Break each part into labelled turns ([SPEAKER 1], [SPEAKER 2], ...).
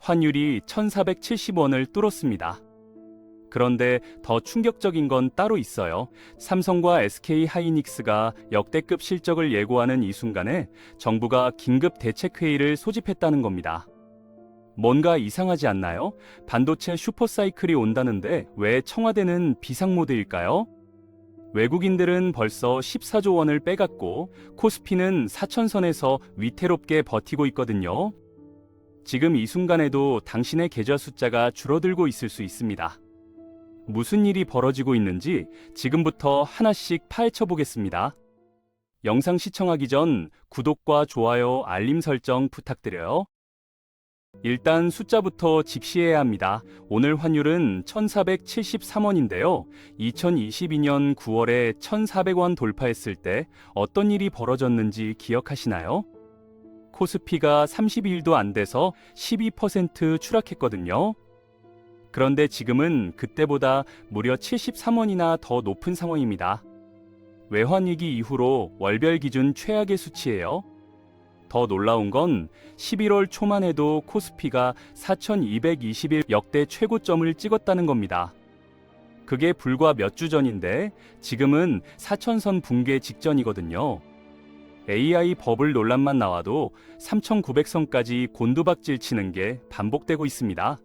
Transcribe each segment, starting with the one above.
[SPEAKER 1] 환율이 1,470원을 뚫었습니다. 그런데 더 충격적인 건 따로 있어요. 삼성과 SK 하이닉스가 역대급 실적을 예고하는 이 순간에 정부가 긴급 대책회의를 소집했다는 겁니다. 뭔가 이상하지 않나요? 반도체 슈퍼사이클이 온다는데 왜 청와대는 비상모드일까요? 외국인들은 벌써 14조 원을 빼갔고 코스피는 4천선에서 위태롭게 버티고 있거든요. 지금 이 순간에도 당신의 계좌 숫자가 줄어들고 있을 수 있습니다. 무슨 일이 벌어지고 있는지 지금부터 하나씩 파헤쳐 보겠습니다. 영상 시청하기 전 구독과 좋아요, 알림 설정 부탁드려요. 일단 숫자부터 직시해야 합니다. 오늘 환율은 1,473원인데요. 2022년 9월에 1,400원 돌파했을 때 어떤 일이 벌어졌는지 기억하시나요? 코스피가 30일도 안 돼서 12% 추락했거든요. 그런데 지금은 그때보다 무려 73원이나 더 높은 상황입니다. 외환위기 이후로 월별 기준 최악의 수치예요. 더 놀라운 건 11월 초만 해도 코스피가 4,221 역대 최고점을 찍었다는 겁니다. 그게 불과 몇 주 전인데 지금은 4,000선 붕괴 직전이거든요. AI 버블 논란만 나와도 3,900선까지 곤두박질 치는 게 반복되고 있습니다.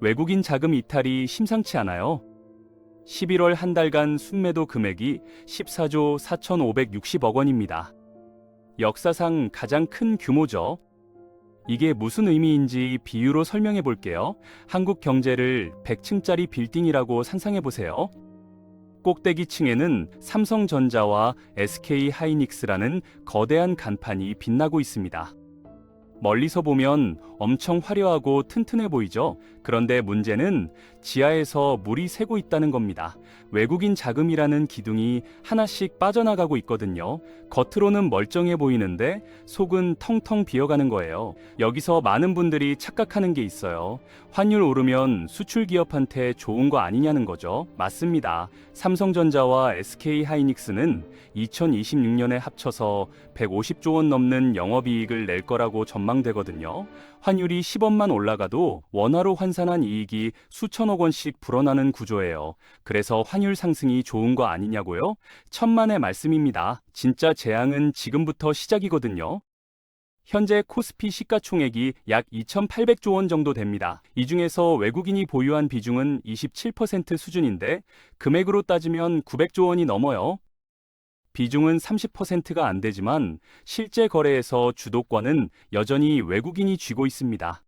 [SPEAKER 1] 외국인 자금 이탈이 심상치 않아요. 11월 한 달간 순매도 금액이 14조 4,560억 원입니다. 역사상 가장 큰 규모죠. 이게 무슨 의미인지 비유로 설명해 볼게요. 한국 경제를 100층짜리 빌딩이라고 상상해 보세요. 꼭대기 층에는 삼성전자와 SK 하이닉스라는 거대한 간판이 빛나고 있습니다. 멀리서 보면 엄청 화려하고 튼튼해 보이죠? 그런데 문제는 지하에서 물이 새고 있다는 겁니다. 외국인 자금이라는 기둥이 하나씩 빠져나가고 있거든요. 겉으로는 멀쩡해 보이는데 속은 텅텅 비어가는 거예요. 여기서 많은 분들이 착각하는 게 있어요. 환율 오르면 수출 기업한테 좋은 거 아니냐는 거죠. 맞습니다. 삼성전자와 SK 하이닉스는 2026년에 합쳐서 150조 원 넘는 영업이익을 낼 거라고 전망되거든요. 환율이 10원만 올라가도 원화로 환산한 이익이 수천억 원씩 불어나는 구조예요. 그래서 환율 상승이 좋은 거 아니냐고요? 천만의 말씀입니다. 진짜 재앙은 지금부터 시작이거든요. 현재 코스피 시가총액이 약 2,800조 원 정도 됩니다. 이 중에서 외국인이 보유한 비중은 27% 수준인데 금액으로 따지면 900조 원이 넘어요. 비중은 30%가 안 되지만 실제 거래에서 주도권은 여전히 외국인이 쥐고 있습니다.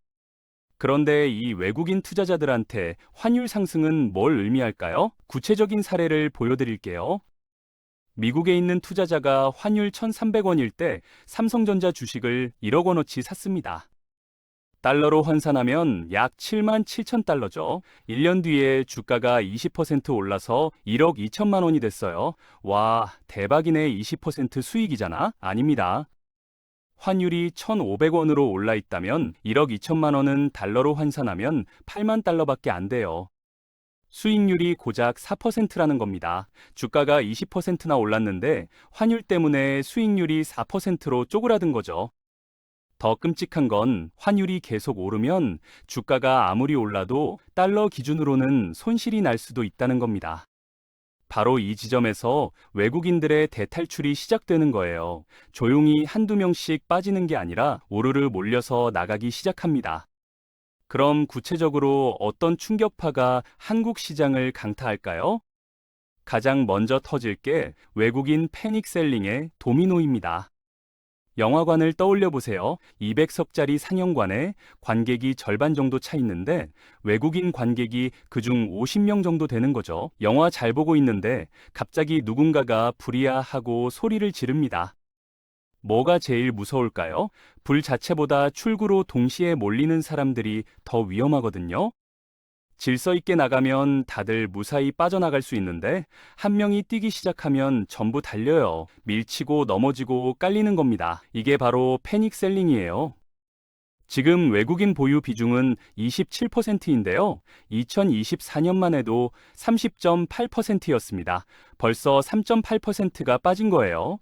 [SPEAKER 1] 그런데 이 외국인 투자자들한테 환율 상승은 뭘 의미할까요? 구체적인 사례를 보여드릴게요. 미국에 있는 투자자가 환율 1,300원일 때 삼성전자 주식을 1억 원어치 샀습니다. 달러로 환산하면 약 7만 7천 달러죠. 1년 뒤에 주가가 20% 올라서 1억 2천만 원이 됐어요. 와, 대박이네. 20% 수익이잖아? 아닙니다. 환율이 1,500원으로 올라 있다면 1억 2천만 원은 달러로 환산하면 8만 달러밖에 안 돼요. 수익률이 고작 4%라는 겁니다. 주가가 20%나 올랐는데 환율 때문에 수익률이 4%로 쪼그라든 거죠. 더 끔찍한 건 환율이 계속 오르면 주가가 아무리 올라도 달러 기준으로는 손실이 날 수도 있다는 겁니다. 바로 이 지점에서 외국인들의 대탈출이 시작되는 거예요. 조용히 한두 명씩 빠지는 게 아니라 오르르 몰려서 나가기 시작합니다. 그럼 구체적으로 어떤 충격파가 한국 시장을 강타할까요? 가장 먼저 터질 게 외국인 패닉셀링의 도미노입니다. 영화관을 떠올려 보세요. 200석짜리 상영관에 관객이 절반 정도 차 있는데 외국인 관객이 그중 50명 정도 되는 거죠. 영화 잘 보고 있는데 갑자기 누군가가 불이야하고 소리를 지릅니다. 뭐가 제일 무서울까요? 불 자체보다 출구로 동시에 몰리는 사람들이 더 위험하거든요. 질서 있게 나가면 다들 무사히 빠져나갈 수 있는데 한 명이 뛰기 시작하면 전부 달려요. 밀치고 넘어지고 깔리는 겁니다. 이게 바로 패닉셀링이에요. 지금 외국인 보유 비중은 27%인데요. 2024년만 해도 30.8%였습니다. 벌써 3.8%가 빠진 거예요.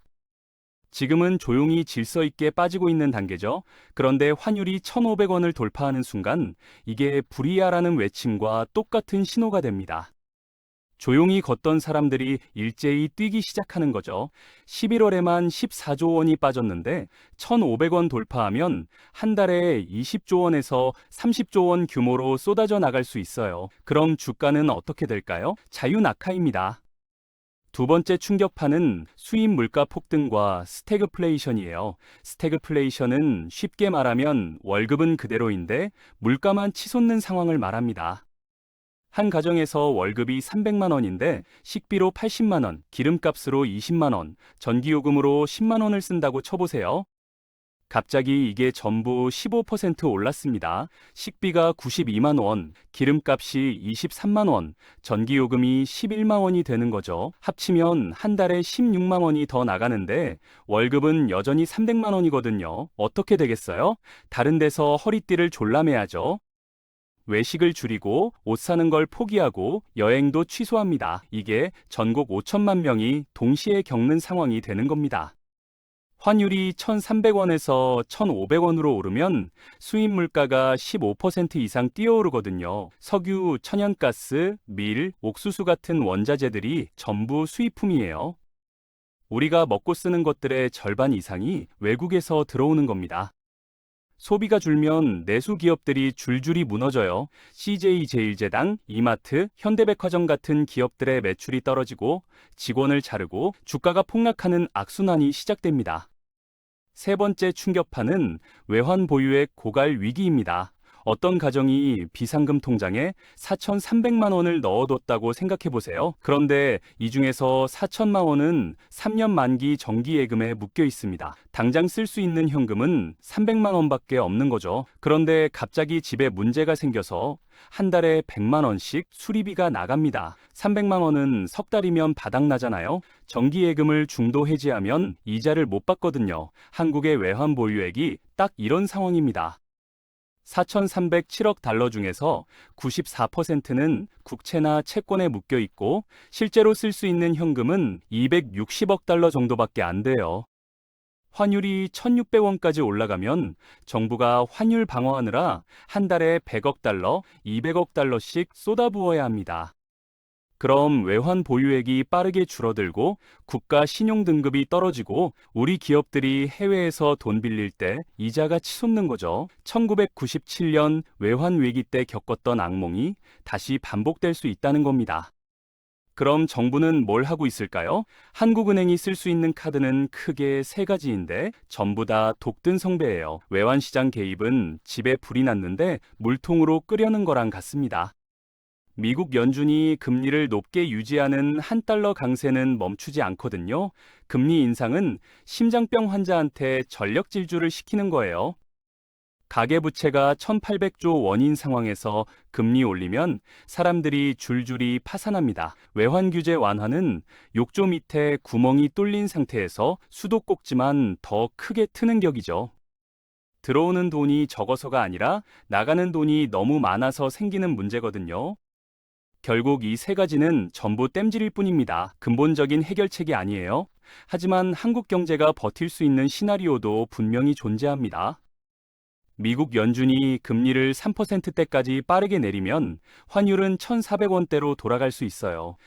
[SPEAKER 1] 지금은 조용히 질서 있게 빠지고 있는 단계죠. 그런데 환율이 1,500원을 돌파하는 순간 이게 불이야라는 외침과 똑같은 신호가 됩니다. 조용히 걷던 사람들이 일제히 뛰기 시작하는 거죠. 11월에만 14조 원이 빠졌는데 1,500원 돌파하면 한 달에 20조 원에서 30조 원 규모로 쏟아져 나갈 수 있어요. 그럼 주가는 어떻게 될까요? 자유낙하입니다. 두 번째 충격파는 수입 물가 폭등과 스태그플레이션이에요. 스태그플레이션은 쉽게 말하면 월급은 그대로인데 물가만 치솟는 상황을 말합니다. 한 가정에서 월급이 300만 원인데 식비로 80만 원, 기름값으로 20만 원, 전기요금으로 10만 원을 쓴다고 쳐보세요. 갑자기 이게 전부 15% 올랐습니다. 식비가 92만 원, 기름값이 23만 원, 전기요금이 11만 원이 되는 거죠. 합치면 한 달에 16만 원이 더 나가는데 월급은 여전히 300만 원이거든요. 어떻게 되겠어요? 다른 데서 허리띠를 졸라매야죠. 외식을 줄이고 옷 사는 걸 포기하고 여행도 취소합니다. 이게 전국 5천만 명이 동시에 겪는 상황이 되는 겁니다. 환율이 1,300원에서 1,500원으로 오르면 수입 물가가 15% 이상 뛰어오르거든요. 석유, 천연가스, 밀, 옥수수 같은 원자재들이 전부 수입품이에요. 우리가 먹고 쓰는 것들의 절반 이상이 외국에서 들어오는 겁니다. 소비가 줄면 내수 기업들이 줄줄이 무너져요. CJ 제일제당, 이마트, 현대백화점 같은 기업들의 매출이 떨어지고 직원을 자르고 주가가 폭락하는 악순환이 시작됩니다. 세 번째 충격파는 외환 보유액 고갈 위기입니다. 어떤 가정이 비상금 통장에 4,300만 원을 넣어뒀다고 생각해 보세요. 그런데 이 중에서 4천만 원은 3년 만기 정기예금에 묶여 있습니다. 당장 쓸 수 있는 현금은 300만 원밖에 없는 거죠. 그런데 갑자기 집에 문제가 생겨서 한 달에 100만 원씩 수리비가 나갑니다. 300만 원은 석 달이면 바닥나잖아요. 정기예금을 중도 해지하면 이자를 못 받거든요. 한국의 외환 보유액이 딱 이런 상황입니다. 4,307억 달러 중에서 94%는 국채나 채권에 묶여 있고 실제로 쓸 수 있는 현금은 260억 달러 정도밖에 안 돼요. 환율이 1,600원까지 올라가면 정부가 환율 방어하느라 한 달에 100억 달러, 200억 달러씩 쏟아부어야 합니다. 그럼 외환 보유액이 빠르게 줄어들고 국가 신용 등급이 떨어지고 우리 기업들이 해외에서 돈 빌릴 때 이자가 치솟는 거죠. 1997년 외환 위기 때 겪었던 악몽이 다시 반복될 수 있다는 겁니다. 그럼 정부는 뭘 하고 있을까요? 한국은행이 쓸 수 있는 카드는 크게 세 가지인데 전부 다 독든 성배예요. 외환시장 개입은 집에 불이 났는데 물통으로 끓여는 거랑 같습니다. 미국 연준이 금리를 높게 유지하는 한 달러 강세는 멈추지 않거든요. 금리 인상은 심장병 환자한테 전력 질주를 시키는 거예요. 가계부채가 1,800조 원인 상황에서 금리 올리면 사람들이 줄줄이 파산합니다. 외환 규제 완화는 욕조 밑에 구멍이 뚫린 상태에서 수도꼭지만 더 크게 트는 격이죠. 들어오는 돈이 적어서가 아니라 나가는 돈이 너무 많아서 생기는 문제거든요. 결국 이 세 가지는 전부 땜질일 뿐입니다. 근본적인 해결책이 아니에요. 하지만 한국 경제가 버틸 수 있는 시나리오도 분명히 존재합니다. 미국 연준이 금리를 3%대까지 빠르게 내리면 환율은 1,400원대로 돌아갈 수 있어요.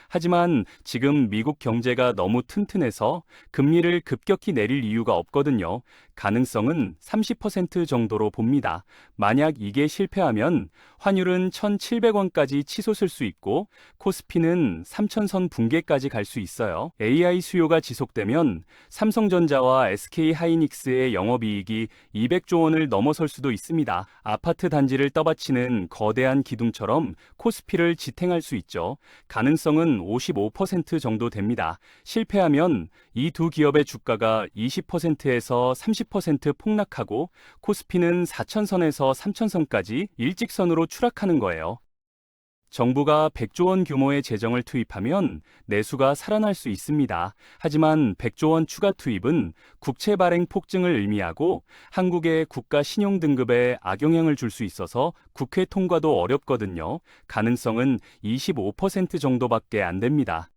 [SPEAKER 1] 하지만 지금 미국 경제가 너무 튼튼해서 금리를 급격히 내릴 이유가 없거든요. 가능성은 30% 정도로 봅니다. 만약 이게 실패하면 환율은 1,700원까지 치솟을 수 있고 코스피는 3,000선 붕괴까지 갈 수 있어요. AI 수요가 지속되면 삼성전자와 SK하이닉스의 영업이익이 200조 원을 넘어설 수도 있습니다. 아파트 단지를 떠받치는 거대한 기둥처럼 코스피를 지탱할 수 있죠. 가능성은 55% 정도 됩니다. 실패하면 이 두 기업의 주가가 20%에서 30% 폭락하고 코스피는 4,000선에서 3,000선까지 일직선으로 추락하는 거예요. 정부가 100조 원 규모의 재정을 투입하면 내수가 살아날 수 있습니다. 하지만 100조 원 추가 투입은 국채 발행 폭증을 의미하고 한국의 국가 신용 등급에 악영향을 줄 수 있어서 국회 통과도 어렵거든요. 가능성은 25% 정도밖에 안 됩니다.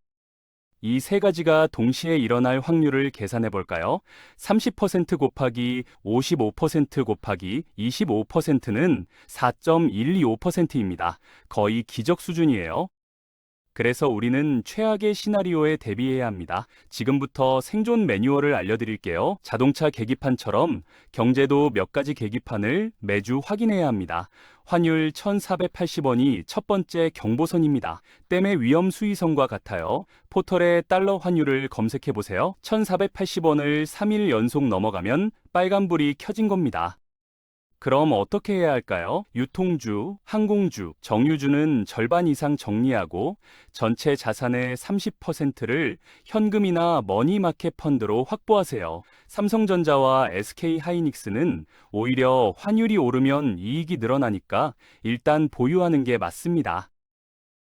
[SPEAKER 1] 이 세 가지가 동시에 일어날 확률을 계산해 볼까요? 30% 곱하기 55% 곱하기 25%는 4.125%입니다. 거의 기적 수준이에요. 그래서 우리는 최악의 시나리오에 대비해야 합니다. 지금부터 생존 매뉴얼을 알려드릴게요. 자동차 계기판처럼 경제도 몇 가지 계기판을 매주 확인해야 합니다. 환율 1,480원이 첫 번째 경보선입니다. 댐의 위험 수위선과 같아요. 포털에 달러 환율을 검색해 보세요. 1,480원을 3일 연속 넘어가면 빨간불이 켜진 겁니다. 그럼 어떻게 해야 할까요? 유통주, 항공주, 정유주는 절반 이상 정리하고 전체 자산의 30%를 현금이나 머니마켓 펀드로 확보하세요. 삼성전자와 SK하이닉스는 오히려 환율이 오르면 이익이 늘어나니까 일단 보유하는 게 맞습니다.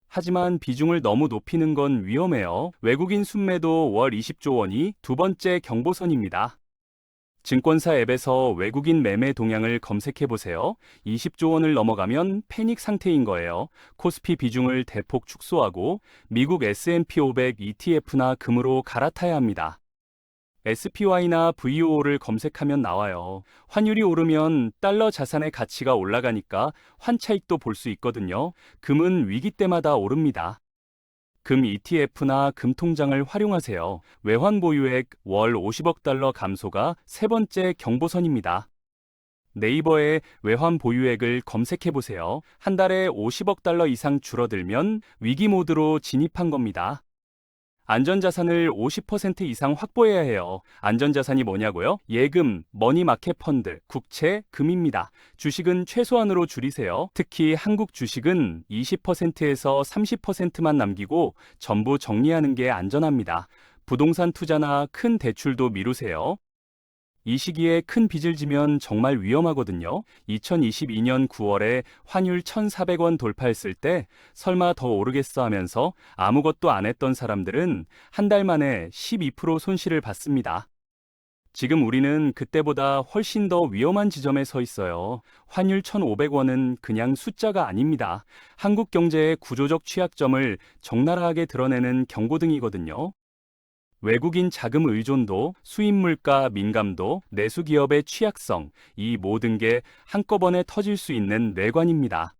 [SPEAKER 1] 하지만 비중을 너무 높이는 건 위험해요. 외국인 순매도 월 20조 원이 두 번째 경보선입니다. 증권사 앱에서 외국인 매매 동향을 검색해 보세요. 20조 원을 넘어가면 패닉 상태인 거예요. 코스피 비중을 대폭 축소하고 미국 S&P 500 ETF나 금으로 갈아타야 합니다. SPY나 VO를 검색하면 나와요. 환율이 오르면 달러 자산의 가치가 올라가니까 환차익도 볼 수 있거든요. 금은 위기 때마다 오릅니다. 금 ETF나 금 통장을 활용하세요. 외환 보유액 월 50억 달러 감소가 세 번째 경보선입니다. 네이버에 외환 보유액을 검색해 보세요. 한 달에 50억 달러 이상 줄어들면 위기 모드로 진입한 겁니다. 안전자산을 50% 이상 확보해야 해요. 안전자산이 뭐냐고요? 예금, 머니마켓 펀드, 국채, 금입니다. 주식은 최소한으로 줄이세요. 특히 한국 주식은 20%에서 30%만 남기고 전부 정리하는 게 안전합니다. 부동산 투자나 큰 대출도 미루세요. 이 시기에 큰 빚을 지면 정말 위험하거든요. 2022년 9월에 환율 1,400원 돌파했을 때 설마 더 오르겠어 하면서 아무것도 안 했던 사람들은 한 달 만에 12% 손실을 봤습니다. 지금 우리는 그때보다 훨씬 더 위험한 지점에 서 있어요. 환율 1,500원은 그냥 숫자가 아닙니다. 한국 경제의 구조적 취약점을 적나라하게 드러내는 경고등이거든요. 외국인 자금 의존도, 수입 물가 민감도, 내수 기업의 취약성, 이 모든 게 한꺼번에 터질 수 있는 뇌관입니다.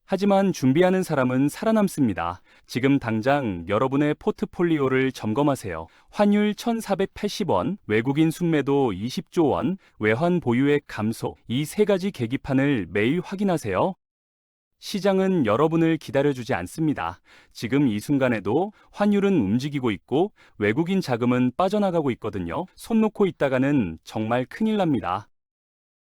[SPEAKER 1] 하지만 준비하는 사람은 살아남습니다. 지금 당장 여러분의 포트폴리오를 점검하세요. 환율 1,480원, 외국인 순매도 20조 원, 외환 보유액 감소, 이 세 가지 계기판을 매일 확인하세요. 시장은 여러분을 기다려주지 않습니다. 지금 이 순간에도 환율은 움직이고 있고 외국인 자금은 빠져나가고 있거든요. 손 놓고 있다가는 정말 큰일 납니다.